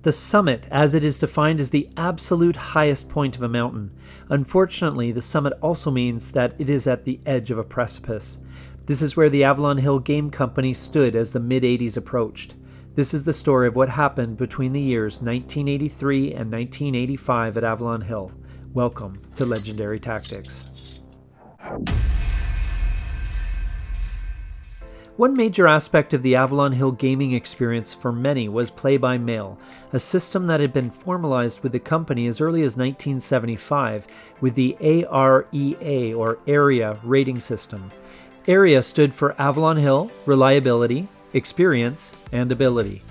The summit, as it is defined, is the absolute highest point of a mountain. Unfortunately, the summit also means that it is at the edge of a precipice. This is where the Avalon Hill Game Company stood as the mid-80s approached. This is the story of what happened between the years 1983 and 1985 at Avalon Hill. Welcome to Legendary Tactics. One major aspect of the Avalon Hill gaming experience for many was play-by-mail, a system that had been formalized with the company as early as 1975 with the AREA, or Area Rating System. AREA stood for Avalon Hill, Reliability, Experience, and Ability.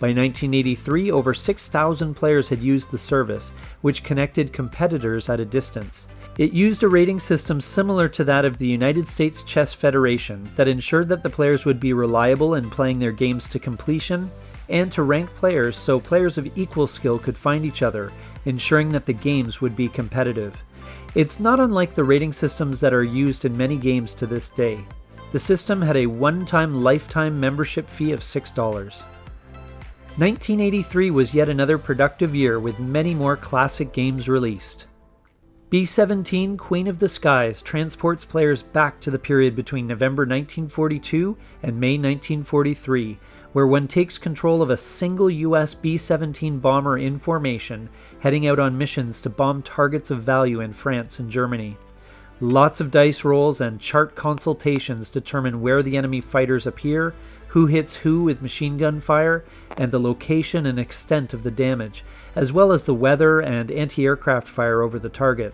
By 1983, over 6,000 players had used the service, which connected competitors at a distance. It used a rating system similar to that of the United States Chess Federation that ensured that the players would be reliable in playing their games to completion, and to rank players so players of equal skill could find each other, ensuring that the games would be competitive. It's not unlike the rating systems that are used in many games to this day. The system had a one-time lifetime membership fee of $6. 1983 was yet another productive year with many more classic games released. B-17 Queen of the Skies transports players back to the period between November 1942 and May 1943, where one takes control of a single US B-17 bomber in formation, heading out on missions to bomb targets of value in France and Germany. Lots of dice rolls and chart consultations determine where the enemy fighters appear, who hits who with machine gun fire, and the location and extent of the damage, as well as the weather and anti-aircraft fire over the target.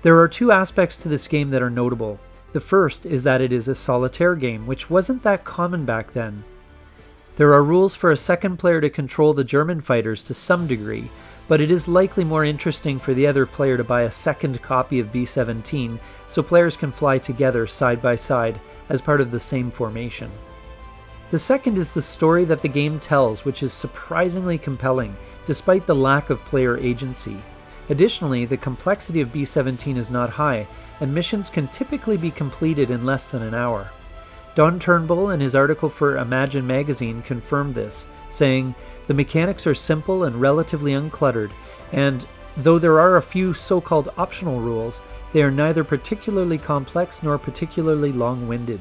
There are two aspects to this game that are notable. The first is that it is a solitaire game, which wasn't that common back then. There are rules for a second player to control the German fighters to some degree, but it is likely more interesting for the other player to buy a second copy of B-17 so players can fly together side by side as part of the same formation. The second is the story that the game tells, which is surprisingly compelling, despite the lack of player agency. Additionally, the complexity of B-17 is not high, and missions can typically be completed in less than an hour. Don Turnbull, in his article for Imagine magazine, confirmed this, saying, "The mechanics are simple and relatively uncluttered, and, though there are a few so-called optional rules, they are neither particularly complex nor particularly long-winded."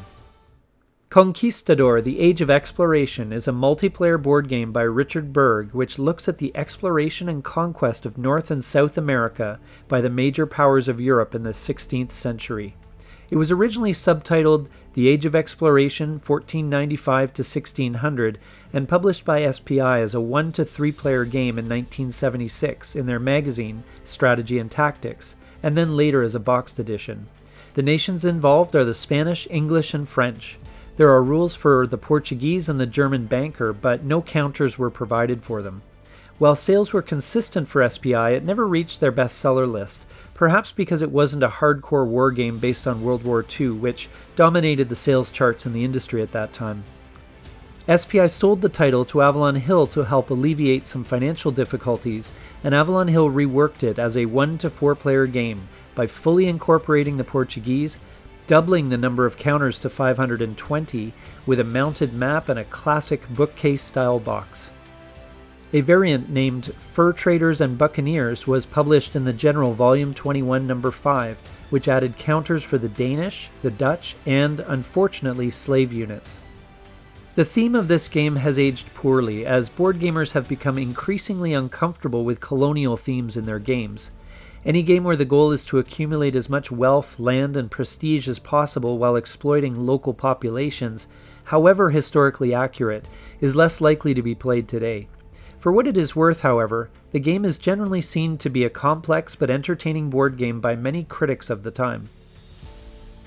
Conquistador: The Age of Exploration is a multiplayer board game by Richard Berg which looks at the exploration and conquest of North and South America by the major powers of Europe in the 16th century. It was originally subtitled The Age of Exploration 1495 to 1600 and published by SPI as a 1 to 3 player game in 1976 in their magazine Strategy and Tactics, and then later as a boxed edition. The nations involved are the Spanish, English, and French. There are rules for the Portuguese and the German banker, but no counters were provided for them. While sales were consistent for SPI, it never reached their bestseller list, perhaps because it wasn't a hardcore war game based on World War II, which dominated the sales charts in the industry at that time. SPI sold the title to Avalon Hill to help alleviate some financial difficulties, and Avalon Hill reworked it as a 1 to 4 player game by fully incorporating the Portuguese, doubling the number of counters to 520 with a mounted map and a classic bookcase-style box. A variant named Fur Traders and Buccaneers was published in the General Volume 21 No. 5, which added counters for the Danish, the Dutch, and, unfortunately, slave units. The theme of this game has aged poorly, as board gamers have become increasingly uncomfortable with colonial themes in their games. Any game where the goal is to accumulate as much wealth, land, and prestige as possible while exploiting local populations, however historically accurate, is less likely to be played today. For what it is worth, however, the game is generally seen to be a complex but entertaining board game by many critics of the time.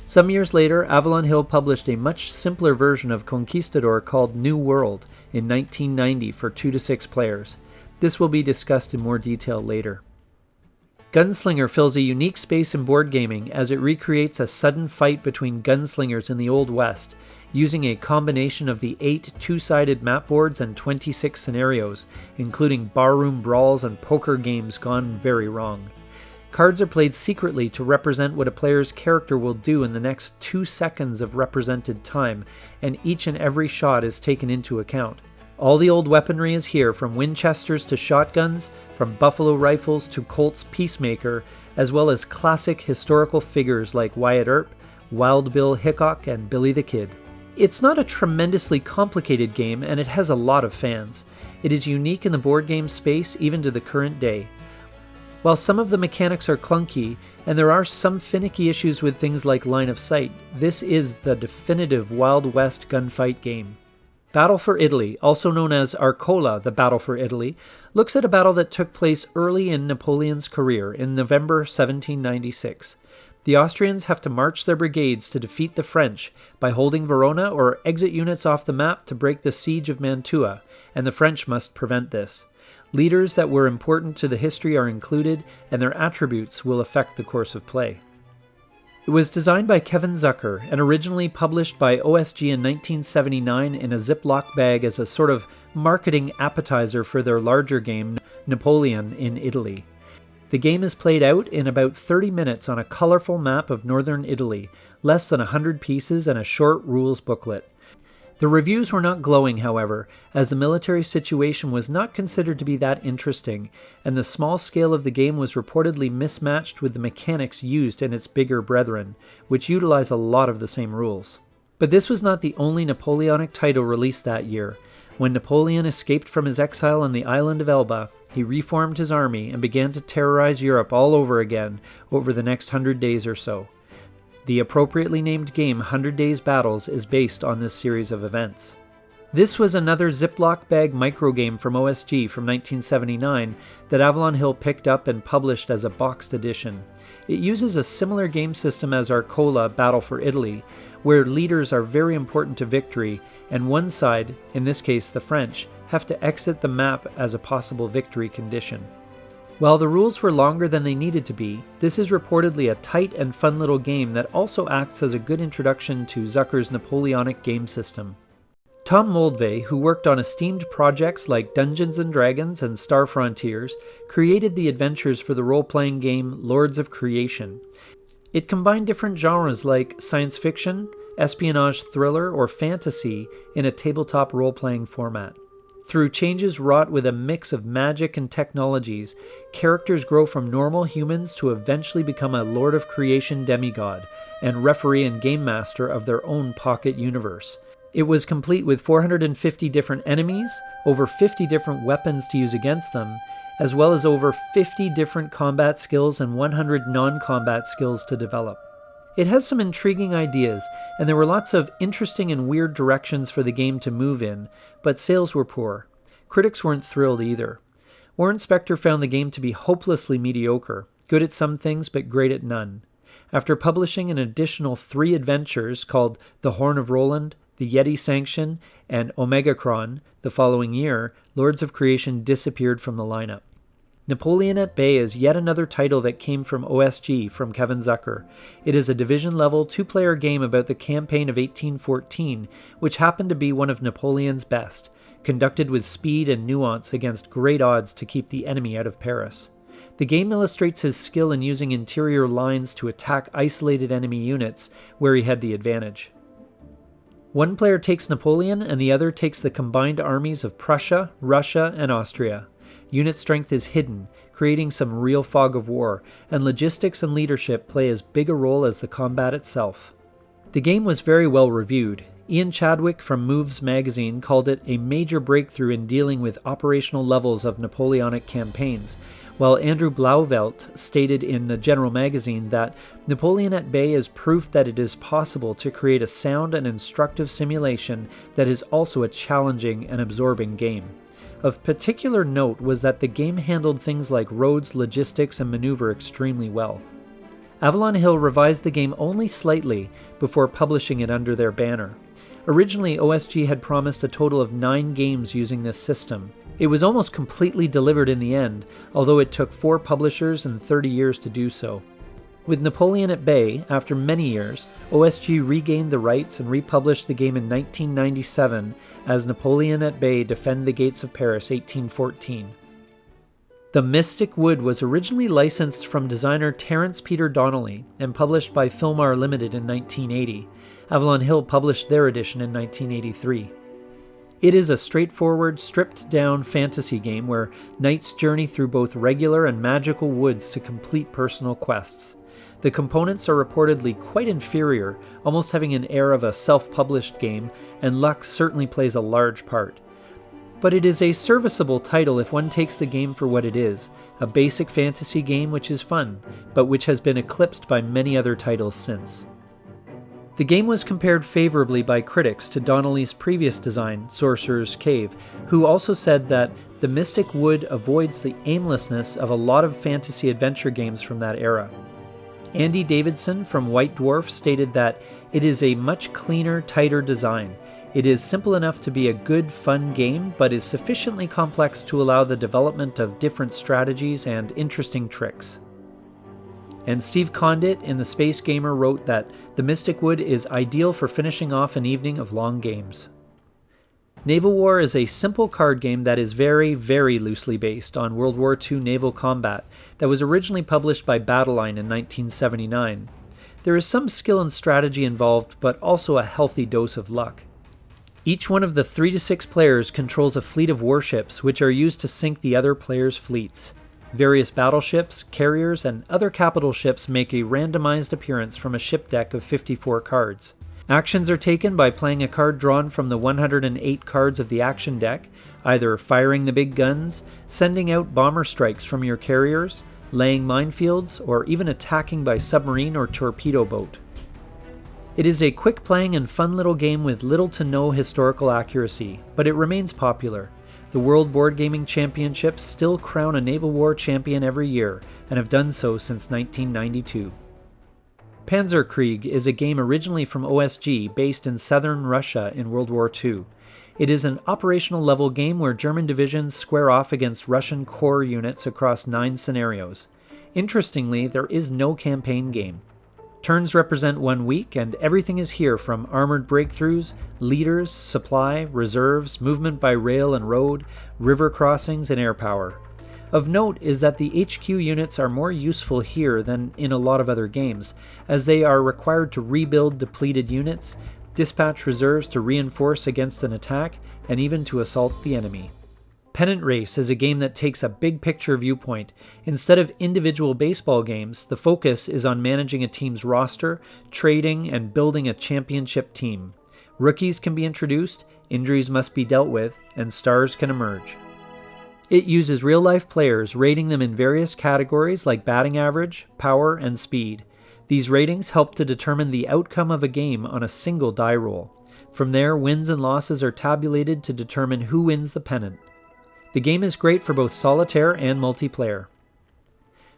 Some years later, Avalon Hill published a much simpler version of Conquistador called New World in 1990 for 2 to 6 players. This will be discussed in more detail later. Gunslinger fills a unique space in board gaming as it recreates a sudden fight between gunslingers in the Old West, using a combination of the 8 two-sided map boards and 26 scenarios, including barroom brawls and poker games gone very wrong. Cards are played secretly to represent what a player's character will do in the next 2 seconds of represented time, and each and every shot is taken into account. All the old weaponry is here, from Winchesters to shotguns, from buffalo rifles to Colt's Peacemaker, as well as classic historical figures like Wyatt Earp, Wild Bill Hickok, and Billy the Kid. It's not a tremendously complicated game, and it has a lot of fans. It is unique in the board game space even to the current day. While some of the mechanics are clunky, and there are some finicky issues with things like line of sight, this is the definitive Wild West gunfight game. Battle for Italy, also known as Arcola, the Battle for Italy, looks at a battle that took place early in Napoleon's career in November 1796. The Austrians have to march their brigades to defeat the French by holding Verona or exit units off the map to break the siege of Mantua, and the French must prevent this. Leaders that were important to the history are included, and their attributes will affect the course of play. It was designed by Kevin Zucker and originally published by OSG in 1979 in a Ziploc bag as a sort of marketing appetizer for their larger game, Napoleon in Italy. The game is played out in about 30 minutes on a colorful map of northern Italy, less than 100 pieces, and a short rules booklet. The reviews were not glowing, however, as the military situation was not considered to be that interesting, and the small scale of the game was reportedly mismatched with the mechanics used in its bigger brethren, which utilize a lot of the same rules. But this was not the only Napoleonic title released that year. When Napoleon escaped from his exile on the island of Elba, he reformed his army and began to terrorize Europe all over again over the next 100 days or so. The appropriately named game 100 Days Battles is based on this series of events. This was another Ziploc bag microgame from OSG from 1979 that Avalon Hill picked up and published as a boxed edition. It uses a similar game system as Arcola Battle for Italy, where leaders are very important to victory, and one side, in this case the French, have to exit the map as a possible victory condition. While the rules were longer than they needed to be, this is reportedly a tight and fun little game that also acts as a good introduction to Zucker's Napoleonic game system. Tom Moldvay, who worked on esteemed projects like Dungeons & Dragons and Star Frontiers, created the adventures for the role-playing game Lords of Creation. It combined different genres like science fiction, espionage thriller, or fantasy in a tabletop role-playing format. Through changes wrought with a mix of magic and technologies, characters grow from normal humans to eventually become a Lord of Creation demigod, and referee and game master of their own pocket universe. It was complete with 450 different enemies, over 50 different weapons to use against them, as well as over 50 different combat skills and 100 non-combat skills to develop. It has some intriguing ideas, and there were lots of interesting and weird directions for the game to move in, but sales were poor. Critics weren't thrilled either. Warren Spector found the game to be hopelessly mediocre, good at some things but great at none. After publishing an additional 3 adventures called The Horn of Roland, The Yeti Sanction, and Omegacron the following year, Lords of Creation disappeared from the lineup. Napoleon at Bay is yet another title that came from OSG from Kevin Zucker. It is a division-level 2-player game about the campaign of 1814, which happened to be one of Napoleon's best, conducted with speed and nuance against great odds to keep the enemy out of Paris. The game illustrates his skill in using interior lines to attack isolated enemy units, where he had the advantage. One player takes Napoleon and the other takes the combined armies of Prussia, Russia, and Austria. Unit strength is hidden, creating some real fog of war, and logistics and leadership play as big a role as the combat itself. The game was very well reviewed. Ian Chadwick from Moves magazine called it a major breakthrough in dealing with operational levels of Napoleonic campaigns, while Andrew Blauvelt stated in the General magazine that Napoleon at Bay is proof that it is possible to create a sound and instructive simulation that is also a challenging and absorbing game. Of particular note was that the game handled things like roads, logistics, and maneuver extremely well. Avalon Hill revised the game only slightly before publishing it under their banner. Originally, OSG had promised a total of 9 games using this system. It was almost completely delivered in the end, although it took 4 publishers and 30 years to do so. With Napoleon at Bay, after many years, OSG regained the rights and republished the game in 1997 as Napoleon at Bay Defend the Gates of Paris 1814. The Mystic Wood was originally licensed from designer Terence Peter Donnelly and published by Filmar Limited in 1980. Avalon Hill published their edition in 1983. It is a straightforward, stripped-down fantasy game where knights journey through both regular and magical woods to complete personal quests. The components are reportedly quite inferior, almost having an air of a self-published game, and luck certainly plays a large part. But it is a serviceable title if one takes the game for what it is, a basic fantasy game which is fun, but which has been eclipsed by many other titles since. The game was compared favorably by critics to Donnelly's previous design, Sorcerer's Cave, who also said that the Mystic Wood avoids the aimlessness of a lot of fantasy adventure games from that era. Andy Davidson from White Dwarf stated that it is a much cleaner, tighter design. It is simple enough to be a good, fun game, but is sufficiently complex to allow the development of different strategies and interesting tricks. And Steve Condit in The Space Gamer wrote that the Mystic Wood is ideal for finishing off an evening of long games. Naval War is a simple card game that is very, very loosely based on World War II naval combat that was originally published by Battleline in 1979. There is some skill and strategy involved, but also a healthy dose of luck. Each one of the 3 to 6 players controls a fleet of warships which are used to sink the other players' fleets. Various battleships, carriers, and other capital ships make a randomized appearance from a ship deck of 54 cards. Actions are taken by playing a card drawn from the 108 cards of the action deck, either firing the big guns, sending out bomber strikes from your carriers, laying minefields, or even attacking by submarine or torpedo boat. It is a quick playing and fun little game with little to no historical accuracy, but it remains popular. The World Board Gaming Championships still crown a Naval War champion every year, and have done so since 1992. Panzerkrieg is a game originally from OSG based in southern Russia in World War II. It is an operational level game where German divisions square off against Russian corps units across 9 scenarios. Interestingly, there is no campaign game. Turns represent 1 week, and everything is here from armored breakthroughs, leaders, supply, reserves, movement by rail and road, river crossings, and air power. Of note is that the HQ units are more useful here than in a lot of other games, as they are required to rebuild depleted units, dispatch reserves to reinforce against an attack, and even to assault the enemy. Pennant Race is a game that takes a big picture viewpoint. Instead of individual baseball games, the focus is on managing a team's roster, trading, and building a championship team. Rookies can be introduced, injuries must be dealt with, and stars can emerge. It uses real-life players, rating them in various categories like batting average, power, and speed. These ratings help to determine the outcome of a game on a single die roll. From there, wins and losses are tabulated to determine who wins the pennant. The game is great for both solitaire and multiplayer.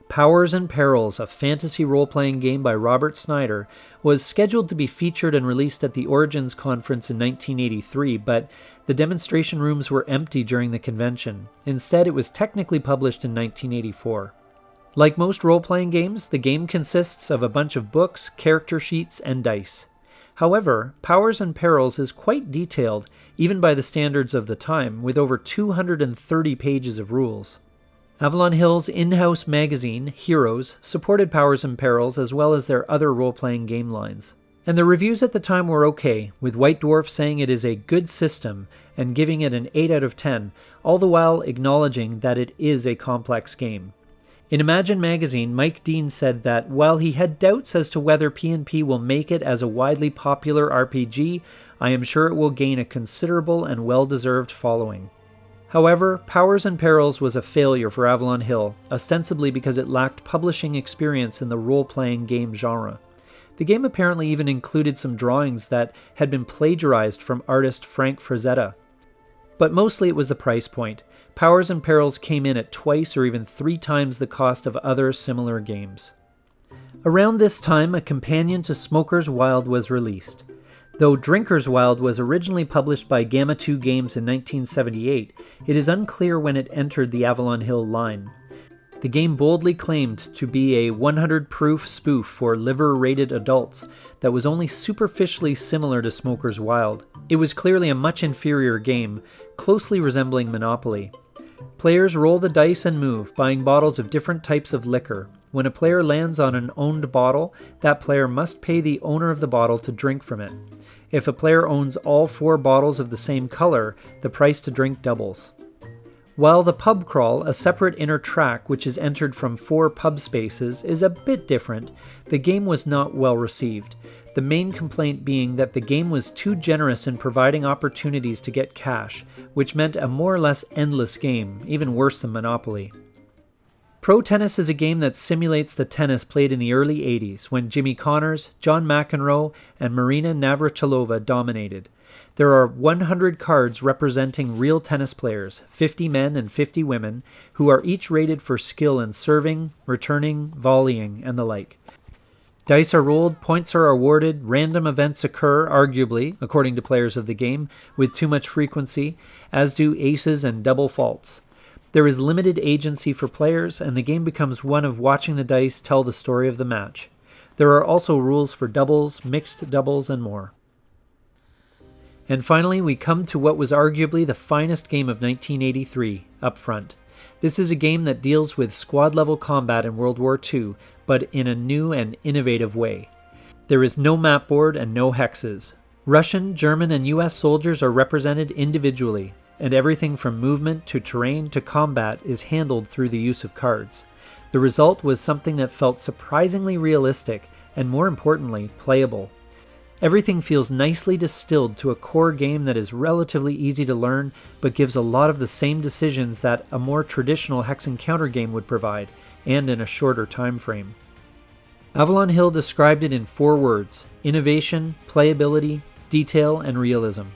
Powers and Perils, a fantasy role-playing game by Robert Snyder, was scheduled to be featured and released at the Origins conference in 1983, but the demonstration rooms were empty during the convention. Instead, it was technically published in 1984. Like most role-playing games, the game consists of a bunch of books, character sheets, and dice. However, Powers and Perils is quite detailed, even by the standards of the time, with over 230 pages of rules. Avalon Hill's in-house magazine, Heroes, supported Powers and Perils as well as their other role-playing game lines. And the reviews at the time were okay, with White Dwarf saying it is a good system and giving it an 8 out of 10, all the while acknowledging that it is a complex game. In Imagine magazine, Mike Dean said that while he had doubts as to whether P&P will make it as a widely popular RPG, I am sure it will gain a considerable and well-deserved following. However, Powers and Perils was a failure for Avalon Hill, ostensibly because it lacked publishing experience in the role-playing game genre. The game apparently even included some drawings that had been plagiarized from artist Frank Frazetta. But mostly it was the price point. Powers and Perils came in at twice or even 3 times the cost of other similar games. Around this time, a companion to Smoker's Wild was released. Though Drinker's Wild was originally published by Gamma 2 Games in 1978, it is unclear when it entered the Avalon Hill line. The game boldly claimed to be a 100-proof spoof for liver-rated adults that was only superficially similar to Smoker's Wild. It was clearly a much inferior game, closely resembling Monopoly. Players roll the dice and move, buying bottles of different types of liquor. When a player lands on an owned bottle, that player must pay the owner of the bottle to drink from it. If a player owns all 4 bottles of the same color, the price to drink doubles. While the pub crawl, a separate inner track which is entered from 4 pub spaces, is a bit different, the game was not well received. The main complaint being that the game was too generous in providing opportunities to get cash, which meant a more or less endless game, even worse than Monopoly. Pro Tennis is a game that simulates the tennis played in the early 80s, when Jimmy Connors, John McEnroe, and Marina Navratilova dominated. There are 100 cards representing real tennis players, 50 men and 50 women, who are each rated for skill in serving, returning, volleying, and the like. Dice are rolled, points are awarded, random events occur, arguably, according to players of the game, with too much frequency, as do aces and double faults. There is limited agency for players, and the game becomes one of watching the dice tell the story of the match. There are also rules for doubles, mixed doubles, and more. And finally, we come to what was arguably the finest game of 1983, Upfront. This is a game that deals with squad-level combat in World War II, but in a new and innovative way. There is no map board and no hexes. Russian, German, and US soldiers are represented individually, and everything from movement to terrain to combat is handled through the use of cards. The result was something that felt surprisingly realistic and, more importantly, playable. Everything feels nicely distilled to a core game that is relatively easy to learn, but gives a lot of the same decisions that a more traditional hex and counter game would provide, and in a shorter time frame. Avalon Hill described it in 4 words: innovation, playability, detail, and realism.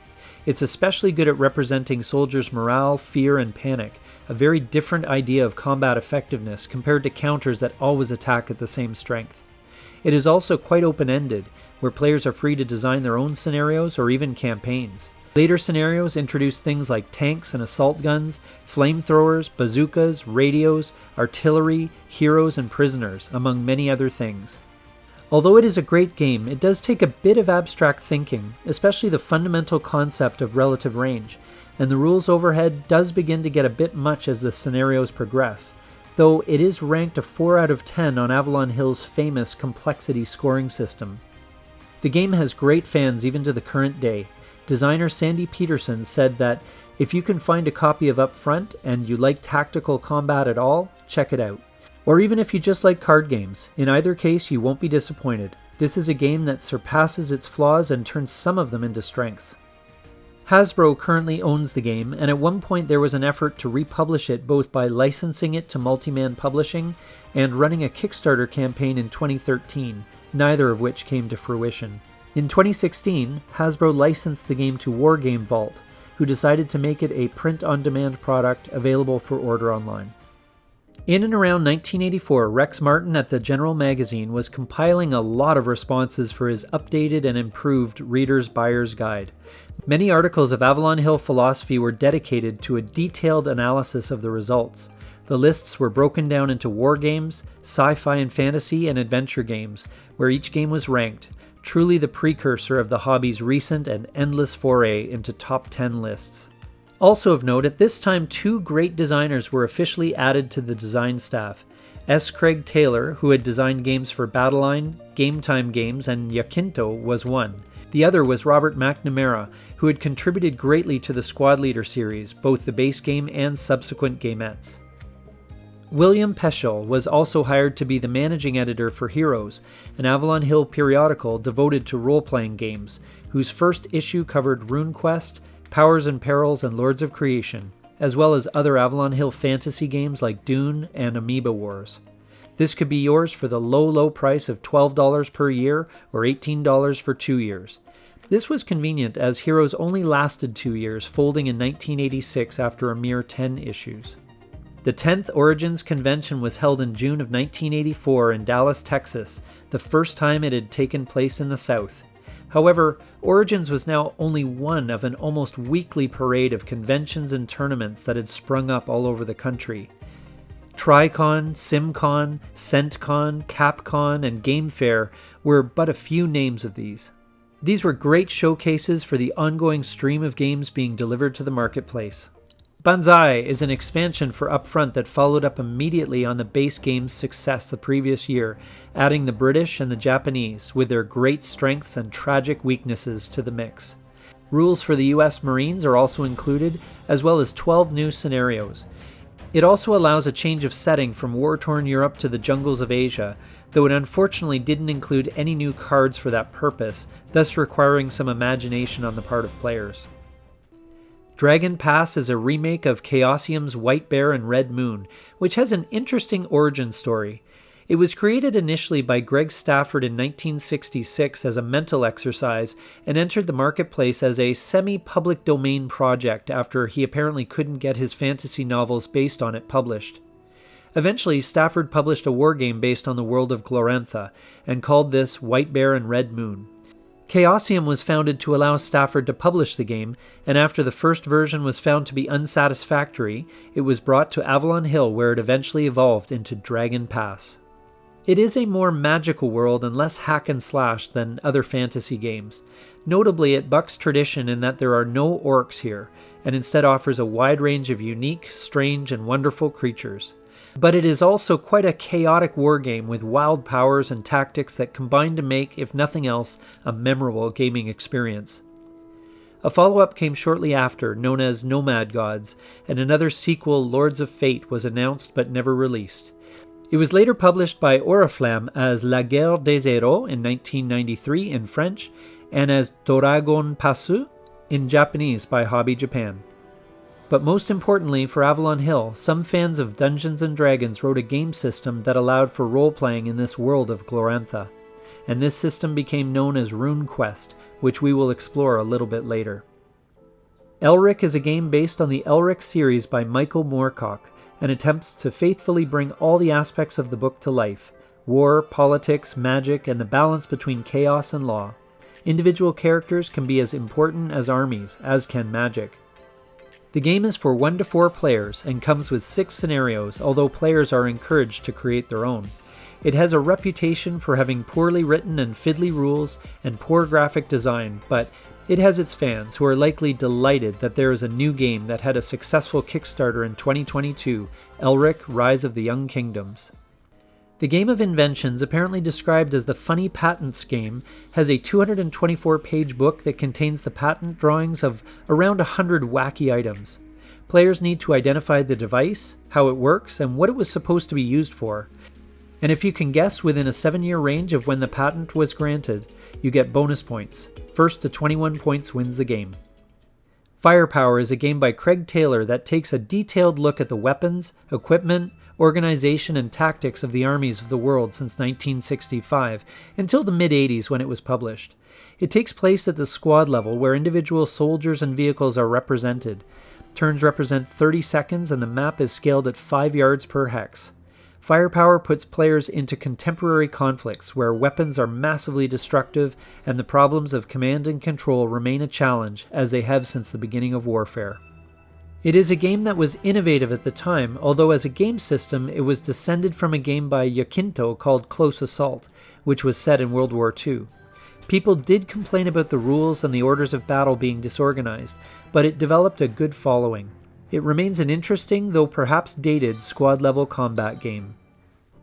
It's especially good at representing soldiers' morale, fear, and panic, a very different idea of combat effectiveness compared to counters that always attack at the same strength. It is also quite open-ended, where players are free to design their own scenarios or even campaigns. Later scenarios introduce things like tanks and assault guns, flamethrowers, bazookas, radios, artillery, heroes, and prisoners, among many other things. Although it is a great game, it does take a bit of abstract thinking, especially the fundamental concept of relative range, and the rules overhead does begin to get a bit much as the scenarios progress, though it is ranked a 4 out of 10 on Avalon Hill's famous complexity scoring system. The game has great fans even to the current day. Designer Sandy Peterson said that if you can find a copy of Upfront and you like tactical combat at all, check it out. Or even if you just like card games, in either case you won't be disappointed. This is a game that surpasses its flaws and turns some of them into strengths. Hasbro currently owns the game, and at one point there was an effort to republish it both by licensing it to Multiman Publishing and running a Kickstarter campaign in 2013, neither of which came to fruition. In 2016, Hasbro licensed the game to Wargame Vault, who decided to make it a print-on-demand product available for order online. In and around 1984, Rex Martin at the General Magazine was compiling a lot of responses for his updated and improved Reader's Buyer's Guide. Many articles of Avalon Hill philosophy were dedicated to a detailed analysis of the results. The lists were broken down into war games, sci-fi and fantasy, and adventure games, where each game was ranked, truly the precursor of the hobby's recent and endless foray into top 10 lists. Also of note, at this time 2 great designers were officially added to the design staff. S. Craig Taylor, who had designed games for Battleline, Game Time Games, and Yakinto, was one. The other was Robert McNamara, who had contributed greatly to the Squad Leader series, both the base game and subsequent gamettes. William Peschel was also hired to be the managing editor for Heroes, an Avalon Hill periodical devoted to role-playing games, whose first issue covered RuneQuest, Powers and Perils, and Lords of Creation, as well as other Avalon Hill fantasy games like Dune and Amoeba Wars. This could be yours for the low price of $12 per year or $18 for 2 years. This was convenient as Heroes only lasted 2 years, folding in 1986 after a mere 10 issues. The 10th Origins Convention was held in June of 1984 in Dallas, Texas, the first time it had taken place in the South. However, Origins was now only one of an almost weekly parade of conventions and tournaments that had sprung up all over the country. TriCon, SimCon, CentCon, CapCon, and Game Fair were but a few names of these. These were great showcases for the ongoing stream of games being delivered to the marketplace. Banzai is an expansion for Upfront that followed up immediately on the base game's success the previous year, adding the British and the Japanese, with their great strengths and tragic weaknesses, to the mix. Rules for the US Marines are also included, as well as 12 new scenarios. It also allows a change of setting from war-torn Europe to the jungles of Asia, though it unfortunately didn't include any new cards for that purpose, thus requiring some imagination on the part of players. Dragon Pass is a remake of Chaosium's White Bear and Red Moon, which has an interesting origin story. It was created initially by Greg Stafford in 1966 as a mental exercise and entered the marketplace as a semi-public domain project after he apparently couldn't get his fantasy novels based on it published. Eventually, Stafford published a wargame based on the world of Glorantha and called this White Bear and Red Moon. Chaosium was founded to allow Stafford to publish the game, and after the first version was found to be unsatisfactory, it was brought to Avalon Hill, where it eventually evolved into Dragon Pass. It is a more magical world and less hack and slash than other fantasy games. Notably, it bucks tradition in that there are no orcs here, and instead offers a wide range of unique, strange, and wonderful creatures. But it is also quite a chaotic wargame with wild powers and tactics that combine to make, if nothing else, a memorable gaming experience. A follow-up came shortly after, known as Nomad Gods, and another sequel, Lords of Fate, was announced but never released. It was later published by Oriflamme as La Guerre des Héros in 1993 in French, and as Doragon Passu in Japanese by Hobby Japan. But most importantly for Avalon Hill, some fans of Dungeons & Dragons wrote a game system that allowed for role-playing in this world of Glorantha, and this system became known as RuneQuest, which we will explore a little bit later. Elric is a game based on the Elric series by Michael Moorcock, and attempts to faithfully bring all the aspects of the book to life: war, politics, magic, and the balance between chaos and law. Individual characters can be as important as armies, as can magic. The game is for 1 to 4 players and comes with 6 scenarios, although players are encouraged to create their own. It has a reputation for having poorly written and fiddly rules and poor graphic design, but it has its fans who are likely delighted that there is a new game that had a successful Kickstarter in 2022, Elric: Rise of the Young Kingdoms. The Game of Inventions, apparently described as the Funny Patents game, has a 224-page book that contains the patent drawings of around 100 wacky items. Players need to identify the device, how it works, and what it was supposed to be used for. And if you can guess within a 7-year range of when the patent was granted, you get bonus points. First to 21 points wins the game. Firepower is a game by Craig Taylor that takes a detailed look at the weapons, equipment, organization, and tactics of the armies of the world since 1965, until the mid-80s when it was published. It takes place at the squad level, where individual soldiers and vehicles are represented. Turns represent 30 seconds, and the map is scaled at 5 yards per hex. Firepower puts players into contemporary conflicts, where weapons are massively destructive, and the problems of command and control remain a challenge, as they have since the beginning of warfare. It is a game that was innovative at the time, although as a game system it was descended from a game by Yaquinto called Close Assault, which was set in World War II. People did complain about the rules and the orders of battle being disorganized, but it developed a good following. It remains an interesting, though perhaps dated, squad-level combat game.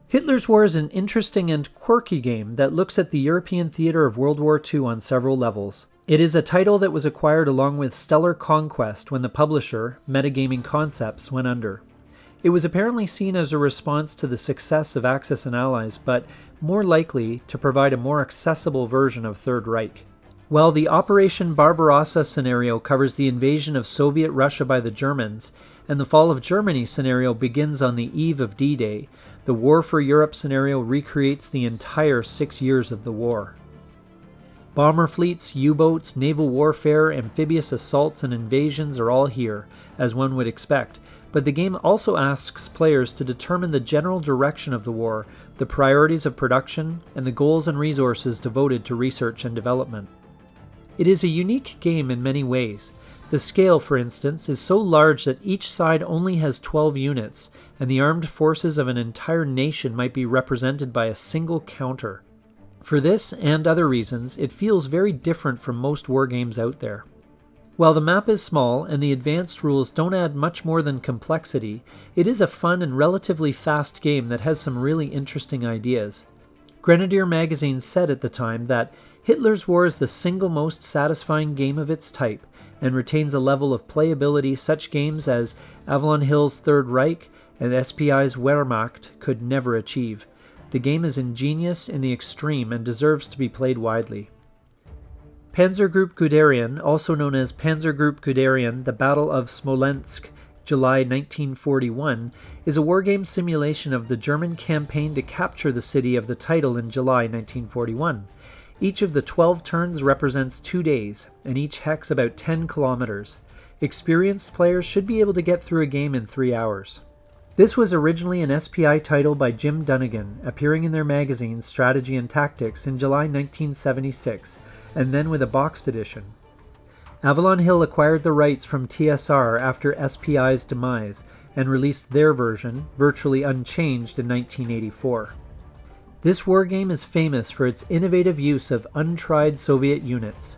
Hitler's War is an interesting and quirky game that looks at the European theater of World War II on several levels. It is a title that was acquired along with Stellar Conquest when the publisher, Metagaming Concepts, went under. It was apparently seen as a response to the success of Axis and Allies, but more likely to provide a more accessible version of Third Reich. While the Operation Barbarossa scenario covers the invasion of Soviet Russia by the Germans, and the fall of Germany scenario begins on the eve of D-Day, the War for Europe scenario recreates the entire 6 years of the war. Bomber fleets, U-boats, naval warfare, amphibious assaults, and invasions are all here, as one would expect, but the game also asks players to determine the general direction of the war, the priorities of production, and the goals and resources devoted to research and development. It is a unique game in many ways. The scale, for instance, is so large that each side only has 12 units, and the armed forces of an entire nation might be represented by a single counter. For this and other reasons, it feels very different from most war games out there. While the map is small and the advanced rules don't add much more than complexity, it is a fun and relatively fast game that has some really interesting ideas. Grenadier magazine said at the time that Hitler's War is the single most satisfying game of its type and retains a level of playability such games as Avalon Hill's Third Reich and SPI's Wehrmacht could never achieve. The game is ingenious in the extreme and deserves to be played widely. Panzergruppe Guderian, also known as Panzergruppe Guderian, the Battle of Smolensk, July 1941, is a wargame simulation of the German campaign to capture the city of the title in July 1941. Each of the 12 turns represents 2 days, and each hex about 10 kilometers. Experienced players should be able to get through a game in 3 hours. This was originally an SPI title by Jim Dunnigan, appearing in their magazine Strategy and Tactics in July 1976, and then with a boxed edition. Avalon Hill acquired the rights from TSR after SPI's demise and released their version, virtually unchanged, in 1984. This wargame is famous for its innovative use of untried Soviet units.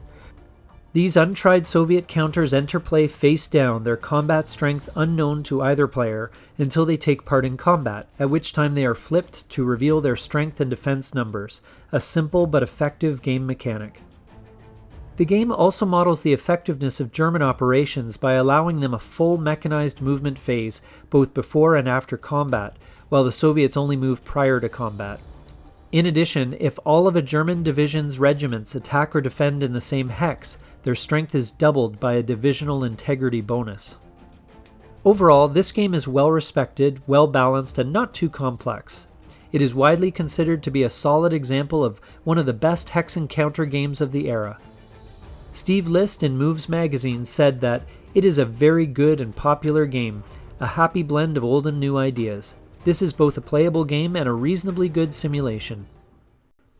These untried Soviet counters enter play face down, their combat strength unknown to either player, until they take part in combat, at which time they are flipped to reveal their strength and defense numbers, a simple but effective game mechanic. The game also models the effectiveness of German operations by allowing them a full mechanized movement phase both before and after combat, while the Soviets only move prior to combat. In addition, if all of a German division's regiments attack or defend in the same hex, their strength is doubled by a divisional integrity bonus. Overall, this game is well respected, well balanced, and not too complex. It is widely considered to be a solid example of one of the best hex and counter games of the era. Steve List in Moves magazine said that it is a very good and popular game, a happy blend of old and new ideas. This is both a playable game and a reasonably good simulation.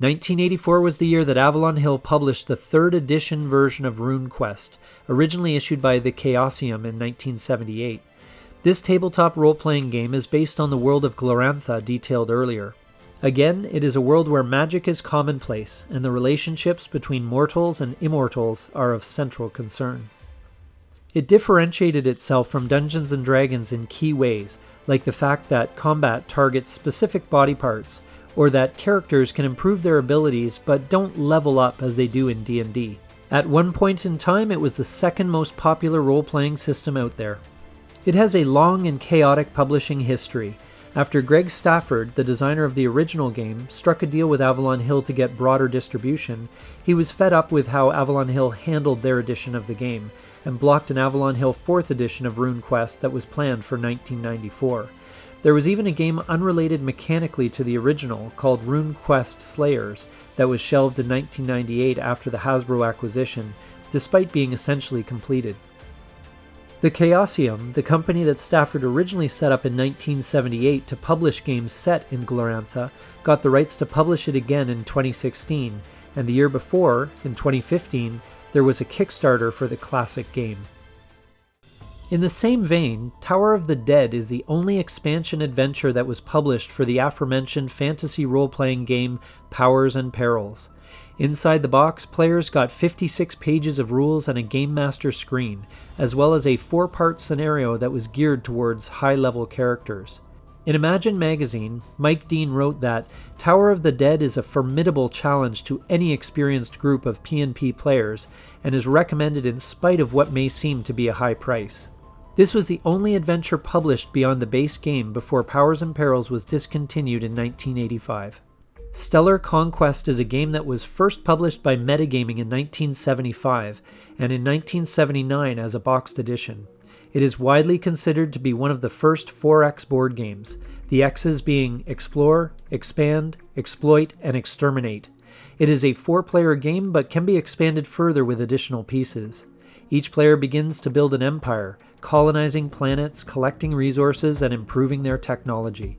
1984 was the year that Avalon Hill published the 3rd edition version of RuneQuest, originally issued by the Chaosium in 1978. This tabletop role-playing game is based on the world of Glorantha detailed earlier. Again, it is a world where magic is commonplace, and the relationships between mortals and immortals are of central concern. It differentiated itself from Dungeons & Dragons in key ways, like the fact that combat targets specific body parts, or that characters can improve their abilities but don't level up as they do in D&D. At one point in time, it was the second most popular role-playing system out there. It has a long and chaotic publishing history. After Greg Stafford, the designer of the original game, struck a deal with Avalon Hill to get broader distribution, he was fed up with how Avalon Hill handled their edition of the game, and blocked an Avalon Hill 4th edition of RuneQuest that was planned for 1994. There was even a game unrelated mechanically to the original, called RuneQuest Slayers, that was shelved in 1998 after the Hasbro acquisition, despite being essentially completed. The Chaosium, the company that Stafford originally set up in 1978 to publish games set in Glorantha, got the rights to publish it again in 2016, and the year before, in 2015, there was a Kickstarter for the classic game. In the same vein, Tower of the Dead is the only expansion adventure that was published for the aforementioned fantasy role-playing game Powers and Perils. Inside the box, players got 56 pages of rules and a Game Master screen, as well as a 4-part scenario that was geared towards high-level characters. In Imagine magazine, Mike Dean wrote that Tower of the Dead is a formidable challenge to any experienced group of P&P players, and is recommended in spite of what may seem to be a high price. This was the only adventure published beyond the base game before Powers and Perils was discontinued in 1985. Stellar Conquest is a game that was first published by Metagaming in 1975, and in 1979 as a boxed edition. It is widely considered to be one of the first 4X board games, the X's being Explore, Expand, Exploit, and Exterminate. It is a 4-player game but can be expanded further with additional pieces. Each player begins to build an empire, colonizing planets, collecting resources, and improving their technology.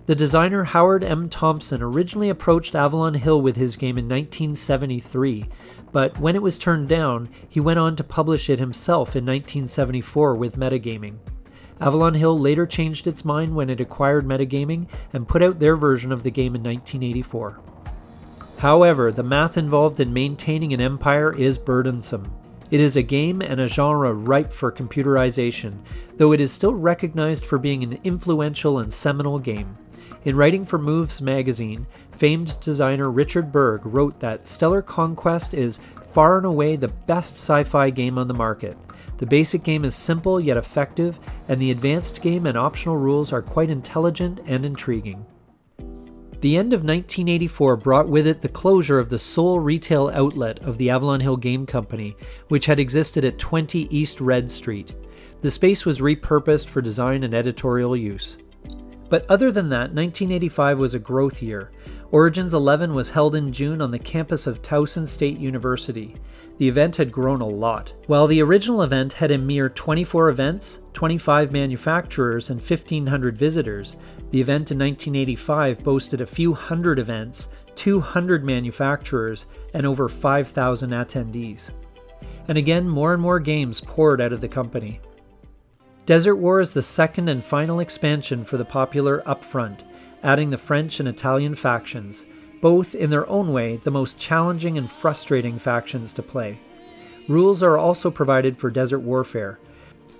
The designer Howard M. Thompson originally approached Avalon Hill with his game in 1973, but when it was turned down, he went on to publish it himself in 1974 with Metagaming. Avalon Hill later changed its mind when it acquired Metagaming and put out their version of the game in 1984. However, the math involved in maintaining an empire is burdensome. It is a game and a genre ripe for computerization, though it is still recognized for being an influential and seminal game. In writing for Moves magazine, famed designer Richard Berg wrote that Stellar Conquest is far and away the best sci-fi game on the market. The basic game is simple yet effective, and the advanced game and optional rules are quite intelligent and intriguing. The end of 1984 brought with it the closure of the sole retail outlet of the Avalon Hill Game Company, which had existed at 20 East Red Street. The space was repurposed for design and editorial use. But other than that, 1985 was a growth year. Origins 11 was held in June on the campus of Towson State University. The event had grown a lot. While the original event had a mere 24 events, 25 manufacturers, and 1,500 visitors, the event in 1985 boasted a few hundred events, 200 manufacturers, and over 5,000 attendees. And again, more and more games poured out of the company. Desert War is the second and final expansion for the popular Upfront, adding the French and Italian factions, both in their own way the most challenging and frustrating factions to play. Rules are also provided for Desert Warfare.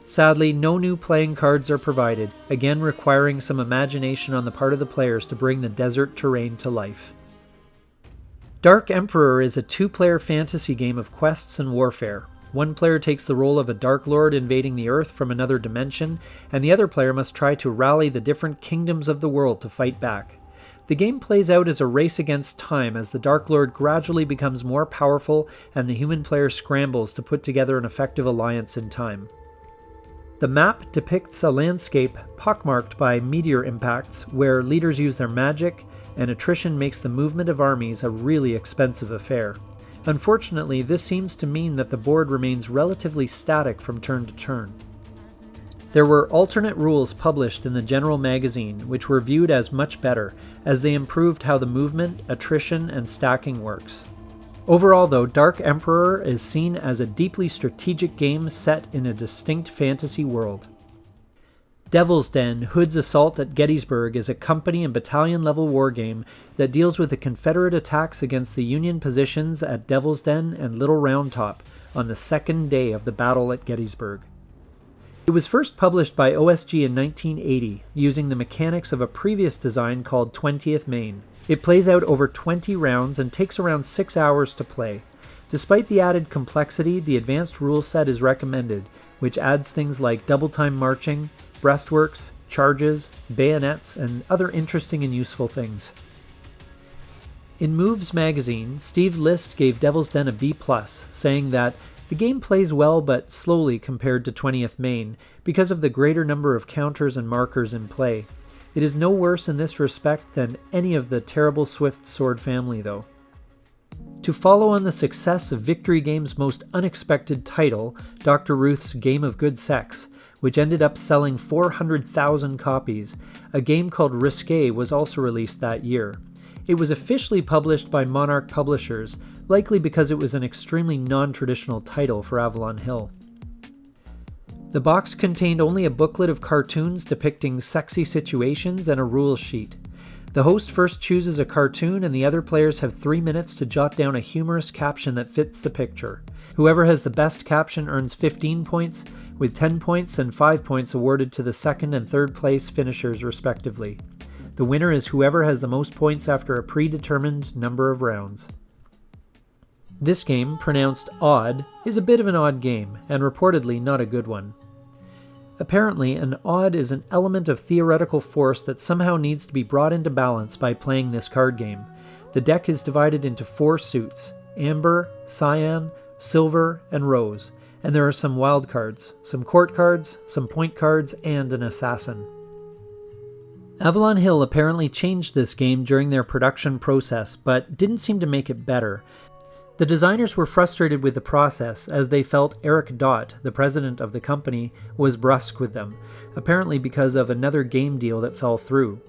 Sadly, no new playing cards are provided, again requiring some imagination on the part of the players to bring the desert terrain to life. Dark Emperor is a two-player fantasy game of quests and warfare. One player takes the role of a Dark Lord invading the Earth from another dimension, and the other player must try to rally the different kingdoms of the world to fight back. The game plays out as a race against time as the Dark Lord gradually becomes more powerful and the human player scrambles to put together an effective alliance in time. The map depicts a landscape pockmarked by meteor impacts where leaders use their magic, and attrition makes the movement of armies a really expensive affair. Unfortunately, this seems to mean that the board remains relatively static from turn to turn. There were alternate rules published in the General magazine, which were viewed as much better, as they improved how the movement, attrition, and stacking works. Overall, though, Dark Emperor is seen as a deeply strategic game set in a distinct fantasy world. Devil's Den: Hood's Assault at Gettysburg is a company and battalion-level wargame that deals with the Confederate attacks against the Union positions at Devil's Den and Little Round Top on the second day of the battle at Gettysburg. It was first published by OSG in 1980, using the mechanics of a previous design called 20th Maine. It plays out over 20 rounds and takes around 6 hours to play. Despite the added complexity, the advanced rule set is recommended, which adds things like double-time marching, breastworks, charges, bayonets, and other interesting and useful things. In Moves magazine, Steve List gave Devil's Den a B+, saying that the game plays well but slowly compared to 20th Maine because of the greater number of counters and markers in play. It is no worse in this respect than any of the Terrible Swift Sword family, though. To follow on the success of Victory Games' most unexpected title, Dr. Ruth's Game of Good Sex, which ended up selling 400,000 copies, a game called Risque was also released that year. It was officially published by Monarch Publishers, likely because it was an extremely non-traditional title for Avalon Hill. The box contained only a booklet of cartoons depicting sexy situations and a rules sheet. The host first chooses a cartoon and the other players have 3 minutes to jot down a humorous caption that fits the picture. Whoever has the best caption earns 15 points, with 10 points and 5 points awarded to the second and third place finishers respectively. The winner is whoever has the most points after a predetermined number of rounds. This game, pronounced odd, is a bit of an odd game, and reportedly not a good one. Apparently, an odd is an element of theoretical force that somehow needs to be brought into balance by playing this card game. The deck is divided into 4 suits: amber, cyan, silver, and rose, and there are some wild cards, some court cards, some point cards, and an assassin. Avalon Hill apparently changed this game during their production process, but didn't seem to make it better. The designers were frustrated with the process, as they felt Eric Dott, the president of the company, was brusque with them, apparently because of another game deal that fell through.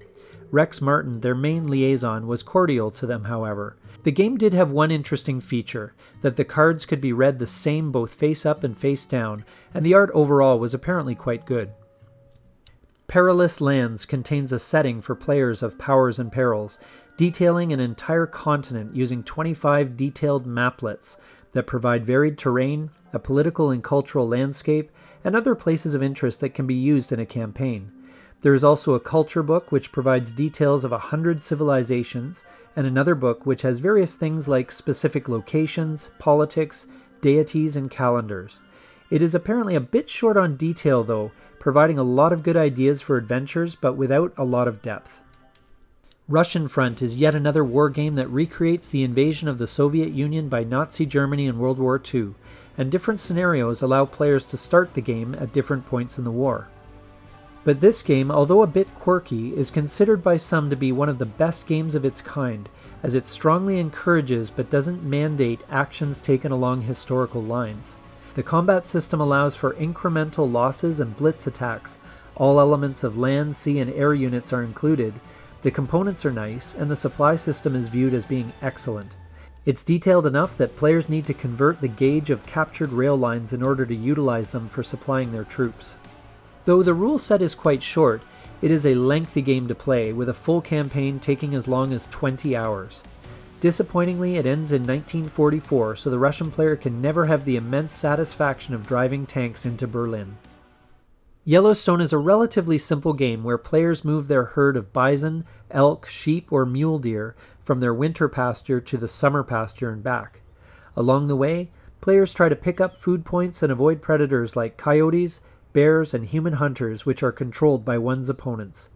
Rex Martin, their main liaison, was cordial to them, however. The game did have one interesting feature, that the cards could be read the same both face up and face down, and the art overall was apparently quite good. Perilous Lands contains a setting for players of powers and perils, detailing an entire continent using 25 detailed maplets that provide varied terrain, a political and cultural landscape, and other places of interest that can be used in a campaign. There is also a culture book which provides details of 100 civilizations, and another book which has various things like specific locations, politics, deities, and calendars. It is apparently a bit short on detail though, providing a lot of good ideas for adventures but without a lot of depth. Russian Front is yet another war game that recreates the invasion of the Soviet Union by Nazi Germany in World War II, and different scenarios allow players to start the game at different points in the war. But this game, although a bit quirky, is considered by some to be one of the best games of its kind, as it strongly encourages but doesn't mandate actions taken along historical lines. The combat system allows for incremental losses and blitz attacks. All elements of land, sea, and air units are included. The components are nice, and the supply system is viewed as being excellent. It's detailed enough that players need to convert the gauge of captured rail lines in order to utilize them for supplying their troops. Though the rule set is quite short, it is a lengthy game to play, with a full campaign taking as long as 20 hours. Disappointingly, it ends in 1944, so the Russian player can never have the immense satisfaction of driving tanks into Berlin. Yellowstone is a relatively simple game where players move their herd of bison, elk, sheep, or mule deer from their winter pasture to the summer pasture and back. Along the way, players try to pick up food points and avoid predators like coyotes, bears, and human hunters, which are controlled by one's opponents.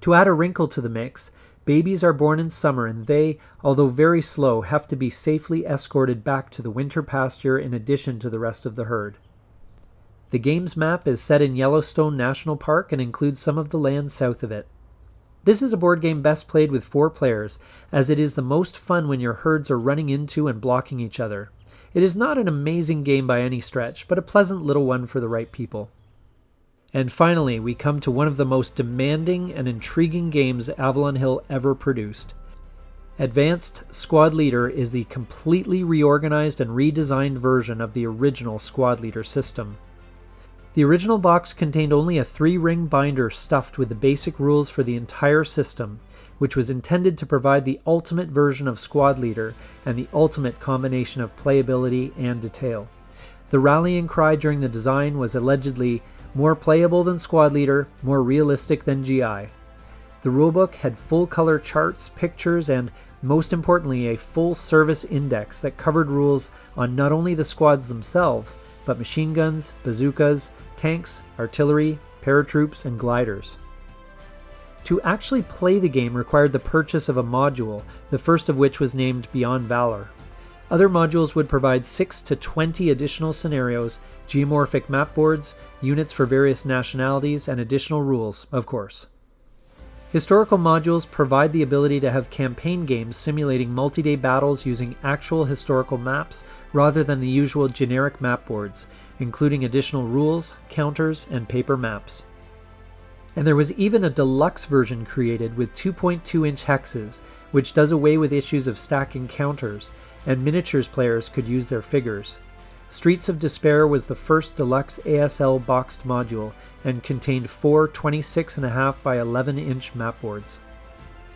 To add a wrinkle to the mix, babies are born in summer and they, although very slow, have to be safely escorted back to the winter pasture in addition to the rest of the herd. The game's map is set in Yellowstone National Park and includes some of the land south of it. This is a board game best played with 4 players, as it is the most fun when your herds are running into and blocking each other. It is not an amazing game by any stretch, but a pleasant little one for the right people. And finally, we come to one of the most demanding and intriguing games Avalon Hill ever produced. Advanced Squad Leader is the completely reorganized and redesigned version of the original Squad Leader system. The original box contained only a 3-ring binder stuffed with the basic rules for the entire system, which was intended to provide the ultimate version of Squad Leader and the ultimate combination of playability and detail. The rallying cry during the design was allegedly more playable than Squad Leader, more realistic than GI. The rulebook had full-color charts, pictures, and, most importantly, a full service index that covered rules on not only the squads themselves, but machine guns, bazookas, tanks, artillery, paratroops, and gliders. To actually play the game required the purchase of a module, the first of which was named Beyond Valor. Other modules would provide 6 to 20 additional scenarios, geomorphic map boards, units for various nationalities, and additional rules, of course. Historical modules provide the ability to have campaign games simulating multi-day battles using actual historical maps rather than the usual generic map boards, including additional rules, counters, and paper maps. And there was even a deluxe version created with 2.2-inch hexes, which does away with issues of stacking counters, and miniatures players could use their figures. Streets of Despair was the first deluxe ASL boxed module and contained 4 26.5 by 11-inch mapboards.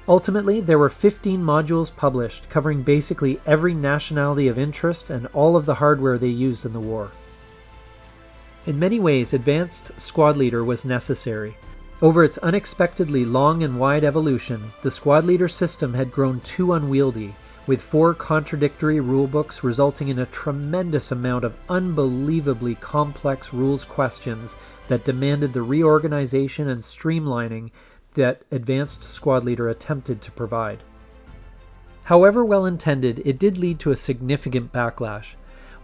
Ultimately, there were 15 modules published, covering basically every nationality of interest and all of the hardware they used in the war. In many ways, Advanced Squad Leader was necessary. Over its unexpectedly long and wide evolution, the Squad Leader system had grown too unwieldy, with 4 contradictory rulebooks resulting in a tremendous amount of unbelievably complex rules questions that demanded the reorganization and streamlining that Advanced Squad Leader attempted to provide. However well intended, it did lead to a significant backlash.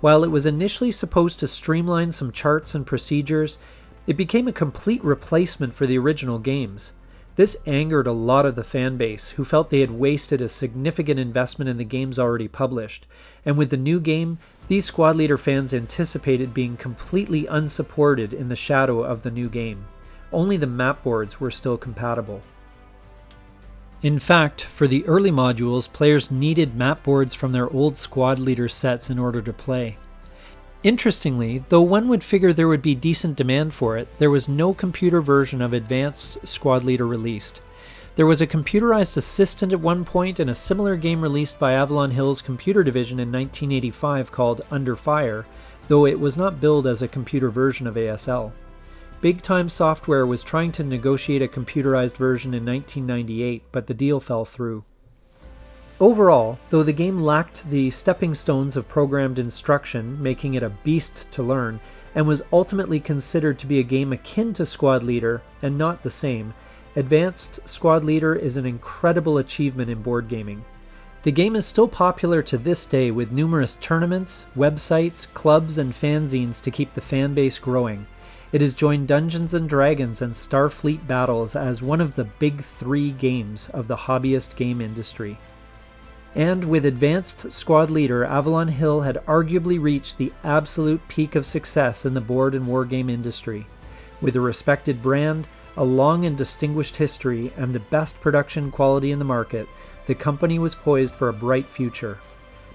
While it was initially supposed to streamline some charts and procedures, it became a complete replacement for the original games. This angered a lot of the fan base, who felt they had wasted a significant investment in the games already published, and with the new game, these Squad Leader fans anticipated being completely unsupported in the shadow of the new game. Only the map boards were still compatible. In fact, for the early modules, players needed map boards from their old Squad Leader sets in order to play. Interestingly, though one would figure there would be decent demand for it, there was no computer version of Advanced Squad Leader released. There was a computerized assistant at one point and a similar game released by Avalon Hill's computer division in 1985 called Under Fire, though it was not billed as a computer version of ASL. Big Time Software was trying to negotiate a computerized version in 1998, but the deal fell through. Overall, though the game lacked the stepping stones of programmed instruction, making it a beast to learn, and was ultimately considered to be a game akin to Squad Leader, and not the same, Advanced Squad Leader is an incredible achievement in board gaming. The game is still popular to this day with numerous tournaments, websites, clubs, and fanzines to keep the fan base growing. It has joined Dungeons & Dragons and Starfleet Battles as one of the big three games of the hobbyist game industry. And with Advanced Squad Leader, Avalon Hill had arguably reached the absolute peak of success in the board and wargame industry. With a respected brand, a long and distinguished history, and the best production quality in the market, the company was poised for a bright future.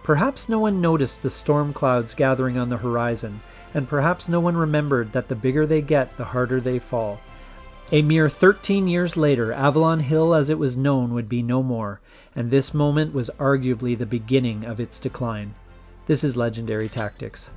Perhaps no one noticed the storm clouds gathering on the horizon, and perhaps no one remembered that the bigger they get, the harder they fall. A mere 13 years later, Avalon Hill as it was known would be no more, and this moment was arguably the beginning of its decline. This is Legendary Tactics.